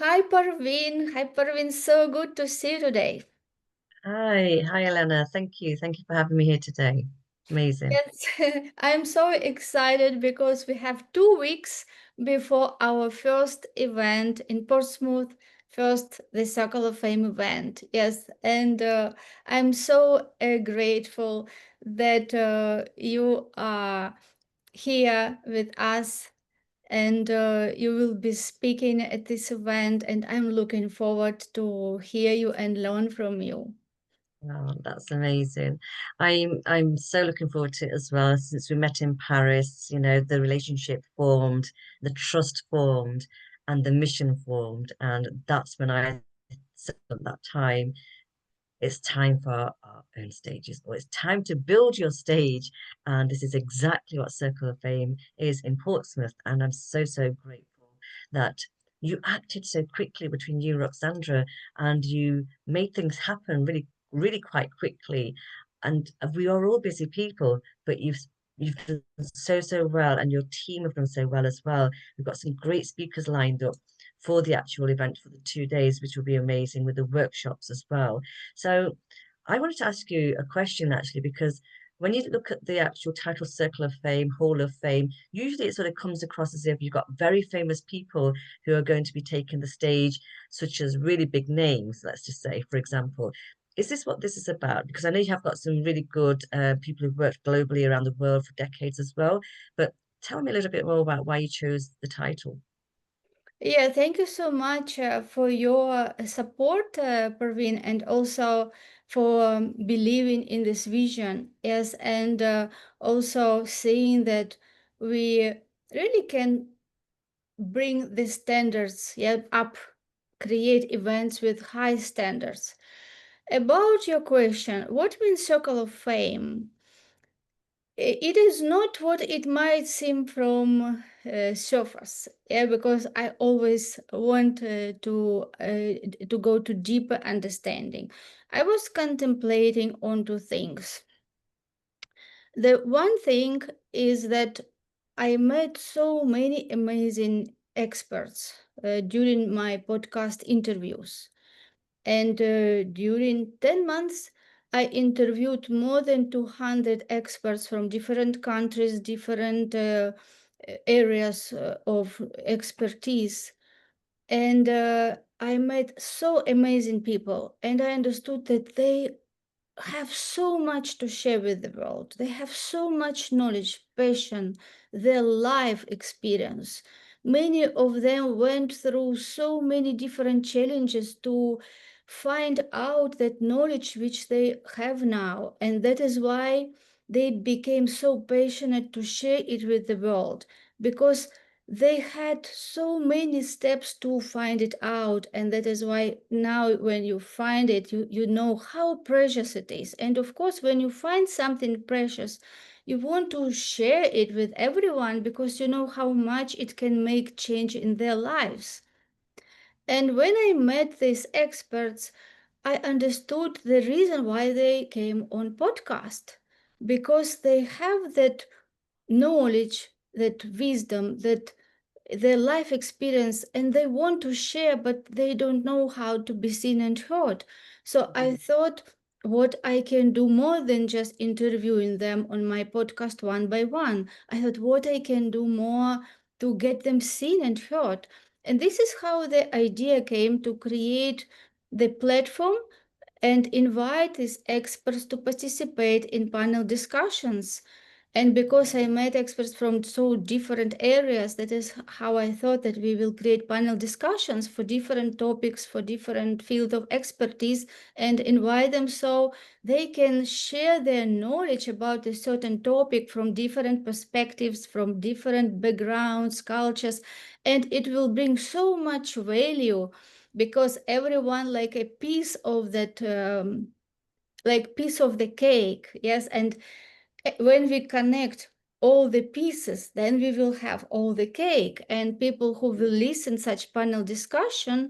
Hi Parveen. Hi Parveen. So good to see you today. Hi, Elena. Thank you for having me here today. Amazing. Yes, I'm so excited because we have 2 weeks before our first event in Portsmouth, first the Circle of Fame event. Yes, and I'm so grateful that you are here with us and you will be speaking at this event, and I'm looking forward to hear you and learn from you. Oh, that's amazing. I'm so looking forward to it as well. Since we met in Paris, the relationship formed, the trust formed, and the mission formed. And that's when I said at that time, it's time for our own stages, or it's time to build your stage. And this is exactly what Circle of Fame is in Portsmouth. And I'm so, so grateful that you acted so quickly between you, Roxandra, and you made things happen really, really quite quickly. And we are all busy people, but you've done so, so well, and your team have done so well as well. We've got some great speakers lined up for the actual event for the 2 days, which will be amazing with the workshops as well. So I wanted to ask you a question actually, because when you look at the actual title Circle of Fame, Hall of Fame, usually it sort of comes across as if you've got very famous people who are going to be taking the stage, such as really big names, let's just say, for example. Is this what this is about? Because I know you have got some really good people who've worked globally around the world for decades as well. But tell me a little bit more about why you chose the title. Yeah, thank you so much for your support, Parveen, and also for believing in this vision. Yes, and also saying that we really can bring the standards, yeah, up, create events with high standards. About your question, what means Circle of Fame? It is not what it might seem from surface, yeah, because I always want to go to deeper understanding. I was contemplating on two things. The one thing is that I met so many amazing experts during my podcast interviews. And during 10 months, I interviewed more than 200 experts from different countries, different areas of expertise. And I met so amazing people, and I understood that they have so much to share with the world. They have so much knowledge, passion, their life experience. Many of them went through so many different challenges to find out that knowledge which they have now. And that is why they became so passionate to share it with the world because they had so many steps to find it out, and that is why now when you find it, you know how precious it is. And of course, when you find something precious, you want to share it with everyone because you know how much it can make change in their lives. And when I met these experts, I understood the reason why they came on podcast, because they have that knowledge, that wisdom, that their life experience, and they want to share, but they don't know how to be seen and heard. So I thought, what I can do more than just interviewing them on my podcast one by one. I thought, what I can do more to get them seen and heard. And this is how the idea came to create the platform and invite these experts to participate in panel discussions. And because I met experts from so different areas, that is how I thought that we will create panel discussions for different topics, for different field of expertise, and invite them so they can share their knowledge about a certain topic from different perspectives, from different backgrounds, cultures, and it will bring so much value because everyone like a piece of that like piece of the cake. Yes, and when we connect all the pieces, then we will have all the cake, and people who will listen such panel discussion,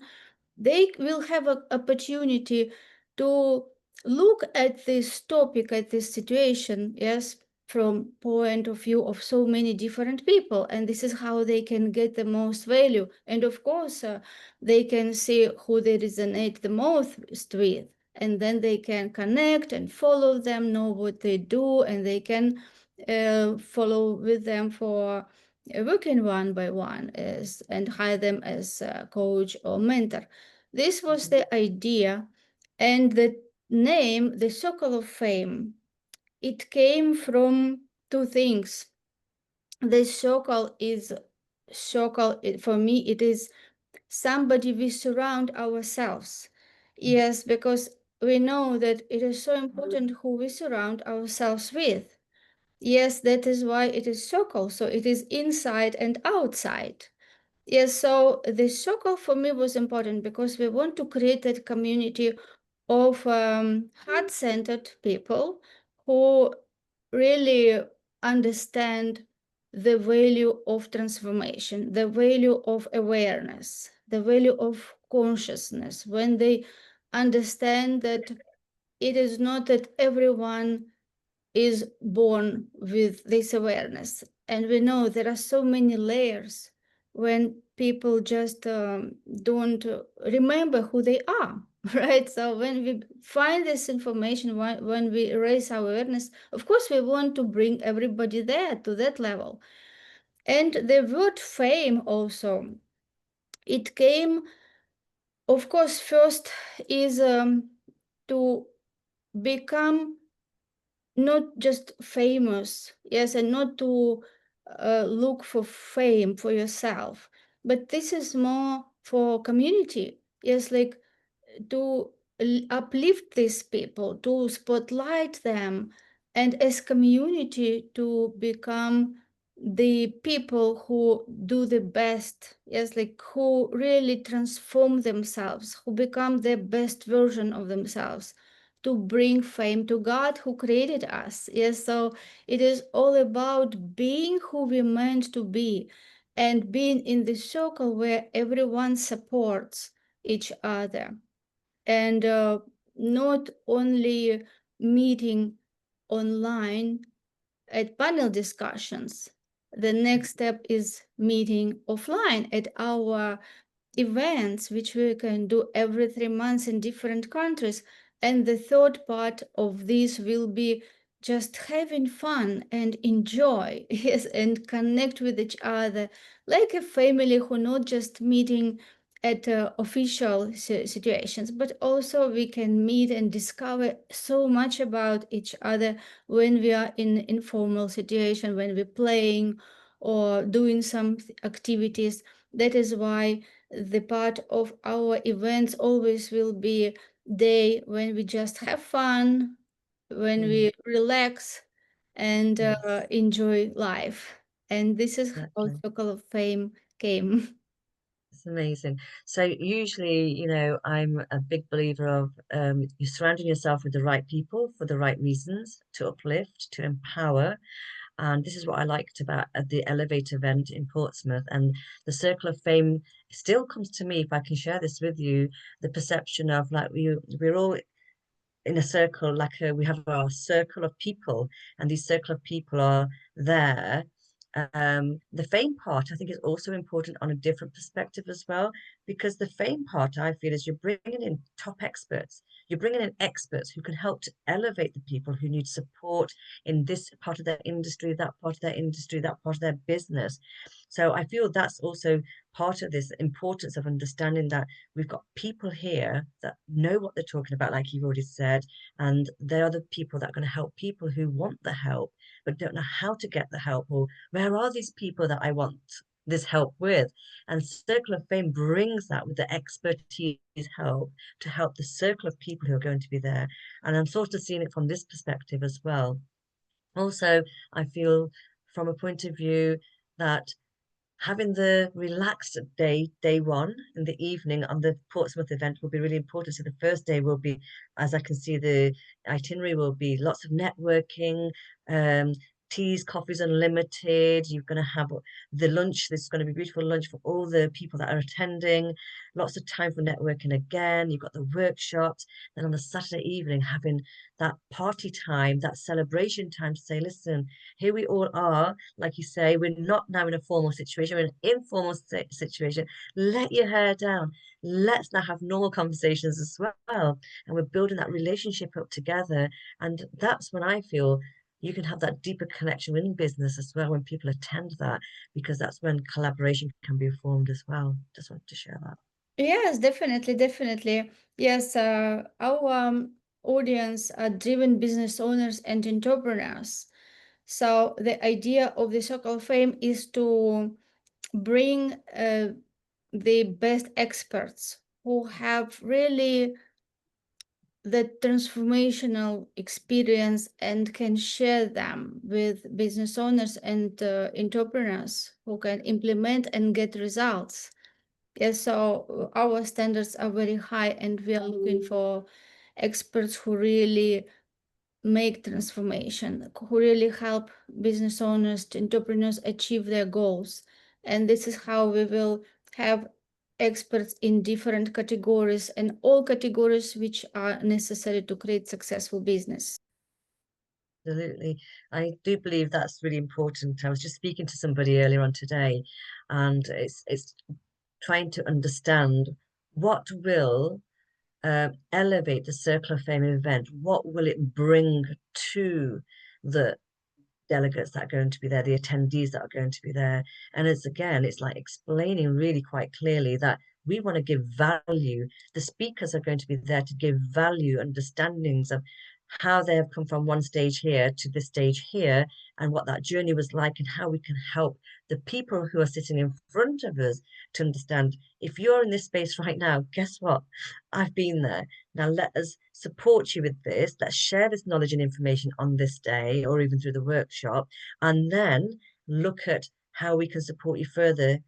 they will have an opportunity to look at this topic, at this situation, yes, from point of view of so many different people, and this is how they can get the most value. And of course, they can see who they resonate the most with, and then they can connect and follow them, know what they do, and they can follow with them for working one by one as and hire them as a coach or mentor. This was Mhm. the idea, and the name, the Circle of Fame, it came from two things. The circle, for me, it is somebody we surround ourselves. Yes, because we know that it is so important who we surround ourselves with. Yes, that is why it is circle. So it is inside and outside. Yes, so the circle for me was important because we want to create that community of heart-centered people who really understand the value of transformation, the value of awareness, the value of consciousness, when they understand that it is not that everyone is born with this awareness. And we know there are so many layers when people just don't remember who they are, right? So when we find this information, when we raise our awareness, of course, we want to bring everybody there to that level. And the word fame also, it came, of course, first is to become not just famous, yes, and not to look for fame for yourself, but this is more for community, yes, like to uplift these people, to spotlight them, and as community to become the people who do the best, yes, like who really transform themselves, who become the best version of themselves, to bring fame to God who created us. Yes, so it is all about being who we meant to be and being in the circle where everyone supports each other, and not only meeting online at panel discussions. The next step is meeting offline at our events, which we can do every 3 months in different countries. And the third part of this will be just having fun and enjoy, yes, and connect with each other like a family who not just meeting at official situations, but also we can meet and discover so much about each other when we are in informal situation, when we're playing or doing some activities. That is why the part of our events always will be day when we just have fun, when Mm, we relax and yes, enjoy life. And this is how exactly. Circle of Fame came. It's amazing. So usually, I'm a big believer of you surrounding yourself with the right people for the right reasons, to uplift, to empower. And this is what I liked about the Elevate event in Portsmouth. And the Circle of Fame still comes to me, if I can share this with you, the perception of like we're all in a circle, like we have our circle of people, and these circle of people are there. The fame part, I think, is also important on a different perspective as well, because the fame part, I feel, is you're bringing in top experts. You're bringing in experts who can help to elevate the people who need support in this part of their industry, that part of their industry, that part of their business. So I feel that's also part of this importance of understanding that we've got people here that know what they're talking about, like you've already said, and they are the people that are going to help people who want the help but don't know how to get the help, or where are these people that I want this help with. And Circle of Fame brings that with the expertise help to help the circle of people who are going to be there. And I'm sort of seeing it from this perspective as well. Also, I feel from a point of view that having the relaxed day one in the evening on the Portsmouth event will be really important. So the first day will be, as I can see, the itinerary will be lots of networking, um, teas, coffees unlimited. You're going to have the lunch. There's going to be beautiful lunch for all the people that are attending. Lots of time for networking again. You've got the workshops. Then on the Saturday evening, having that party time, that celebration time to say, listen, here we all are. Like you say, we're not now in a formal situation, we're in an informal situation. Let your hair down. Let's now have normal conversations as well. And we're building that relationship up together. And that's when I feel you can have that deeper connection in business as well when people attend that, because that's when collaboration can be formed as well. Just wanted to share that. Yes, definitely, definitely. Yes, our audience are driven business owners and entrepreneurs. So the idea of the Circle of Fame is to bring the best experts who have really the transformational experience and can share them with business owners and entrepreneurs who can implement and get results. Yes, so our standards are very high, and we are looking for experts who really make transformation, who really help business owners, entrepreneurs achieve their goals. And this is how we will have experts in different categories and all categories which are necessary to create successful business. Absolutely. I do believe that's really important. I was just speaking to somebody earlier on today, and it's trying to understand what will elevate the Circle of Fame event. What will it bring to the delegates that are going to be there, the attendees that are going to be there? And it's again, it's like explaining really quite clearly that we want to give value. The speakers are going to be there to give value, understandings of how they have come from one stage here to this stage here, and what that journey was like, and how we can help the people who are sitting in front of us to understand, if you're in this space right now, guess what? I've been there. Now let us support you with this. Let's share this knowledge and information on this day or even through the workshop, and then look at how we can support you further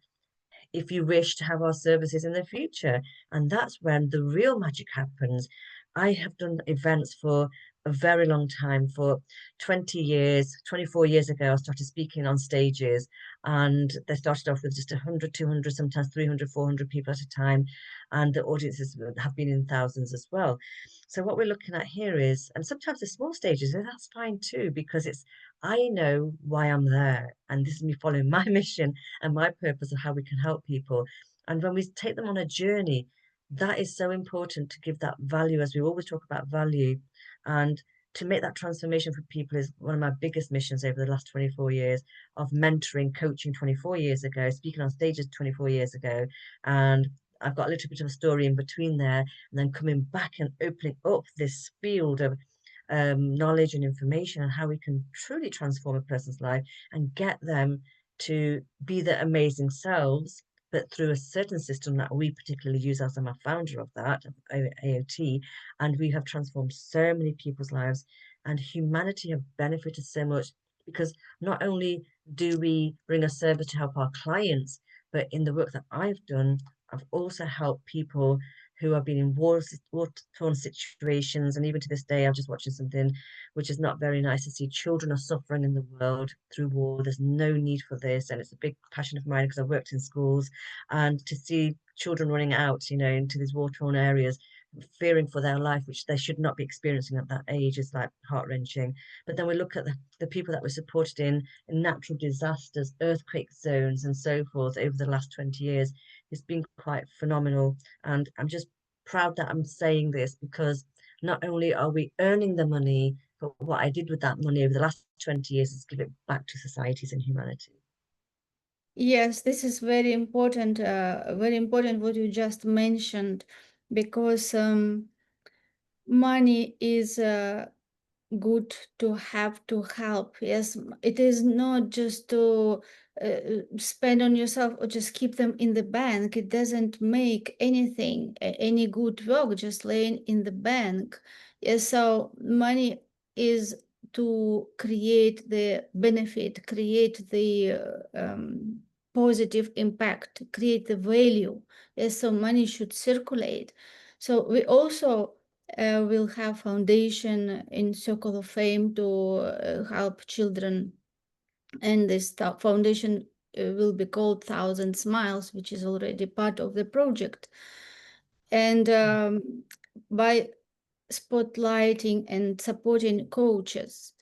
if you wish to have our services in the future. And that's when the real magic happens. I have done events for a very long time. For 20 years, 24 years ago, I started speaking on stages, and they started off with just 100, 200, sometimes 300, 400 people at a time. And the audiences have been in thousands as well. So what we're looking at here is, and sometimes the small stages, and that's fine too, because it's, I know why I'm there. And this is me following my mission and my purpose of how we can help people. And when we take them on a journey, that is so important to give that value, as we always talk about value. And to make that transformation for people is one of my biggest missions over the last 24 years of mentoring, coaching 24 years ago, speaking on stages 24 years ago. And I've got a little bit of a story in between there, and then coming back and opening up this field of knowledge and information on how we can truly transform a person's life and get them to be their amazing selves, but through a certain system that we particularly use, as I'm a founder of that, of AOT, and we have transformed so many people's lives, and humanity have benefited so much, because not only do we bring a service to help our clients, but in the work that I've done, I've also helped people who have been in war-torn situations. And even to this day, I'm just watching something which is not very nice to see. Children are suffering in the world through war. There's no need for this. And it's a big passion of mine because I've worked in schools. And to see children running out, into these war-torn areas, fearing for their life, which they should not be experiencing at that age, is like heart-wrenching. But then we look at the people that were supported in natural disasters, earthquake zones, and so forth over the last 20 years. It's been quite phenomenal. And I'm just proud that I'm saying this, because not only are we earning the money, but what I did with that money over the last 20 years is give it back to societies and humanity. Yes, this is very important what you just mentioned, because money is good to have to help. Yes, it is not just to spend on yourself or just keep them in the bank. It doesn't make anything, any good work just laying in the bank. Yes, so money is to create the benefit, create the positive impact, create the value. Yes, so money should circulate. So we also will have foundation in Circle of Fame to help children And this foundation will be called Thousand Smiles, which is already part of the project. And by spotlighting and supporting coaches,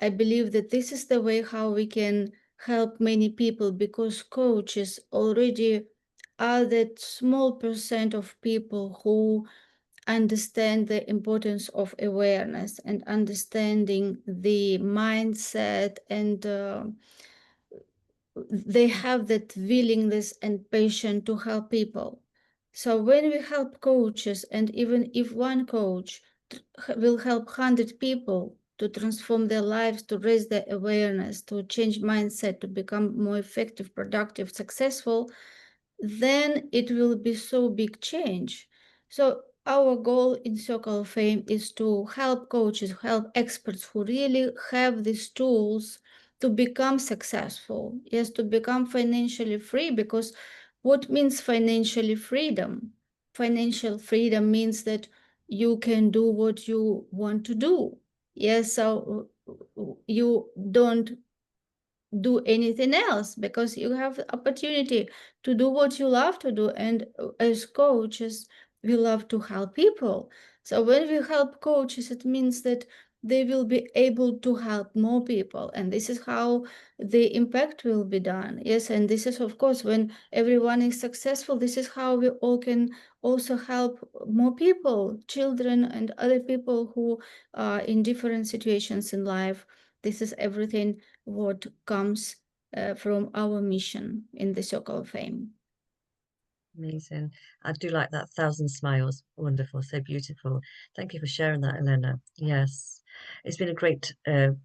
I believe that this is the way how we can help many people, because coaches already are that small percent of people who understand the importance of awareness and understanding the mindset, and they have that willingness and passion to help people. So when we help coaches, and even if one coach will help 100 people to transform their lives, to raise their awareness, to change mindset, to become more effective, productive, successful, then it will be so big change. So our goal in Circle of Fame is to help coaches, help experts who really have these tools to become successful. Yes, to become financially free, because what means financially freedom? Financial freedom means that you can do what you want to do. Yes, so you don't do anything else, because you have the opportunity to do what you love to do. And as coaches, we love to help people. So when we help coaches, it means that they will be able to help more people, and this is how the impact will be done. Yes, and this is, of course, when everyone is successful, this is how we all can also help more people, children and other people who are in different situations in life. This is everything what comes from our mission in the Circle of Fame. Amazing. I do like that. Thousand smiles. Wonderful. So beautiful. Thank you for sharing that, Elena. Yes. It's been a great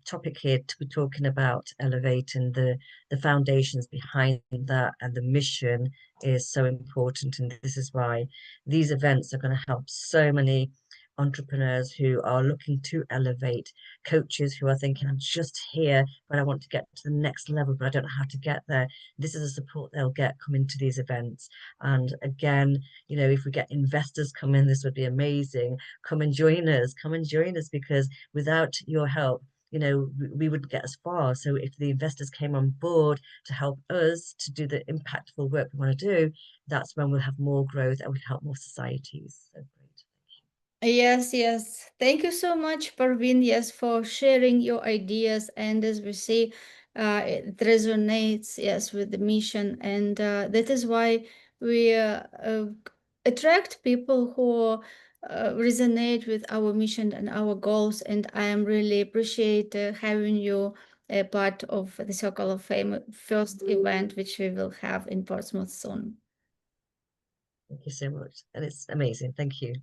topic here to be talking about elevating the foundations behind that, and the mission is so important. And this is why these events are going to help so many entrepreneurs who are looking to elevate, coaches who are thinking, I'm just here, but I want to get to the next level, but I don't know how to get there. This is the support they'll get coming to these events. And again, you know, if we get investors come in, this would be amazing. Come and join us. Come and join us, because without your help, you know, we wouldn't get as far. So if the investors came on board to help us to do the impactful work we want to do, that's when we'll have more growth and we can help more societies. So great. Yes, yes. Thank you so much, Parveen, yes, for sharing your ideas. And as we see, it resonates, yes, with the mission. And that is why we attract people who resonate with our mission and our goals. And I am really appreciate having you a part of the Circle of Fame first event, which we will have in Portsmouth soon. Thank you so much. And it's amazing. Thank you.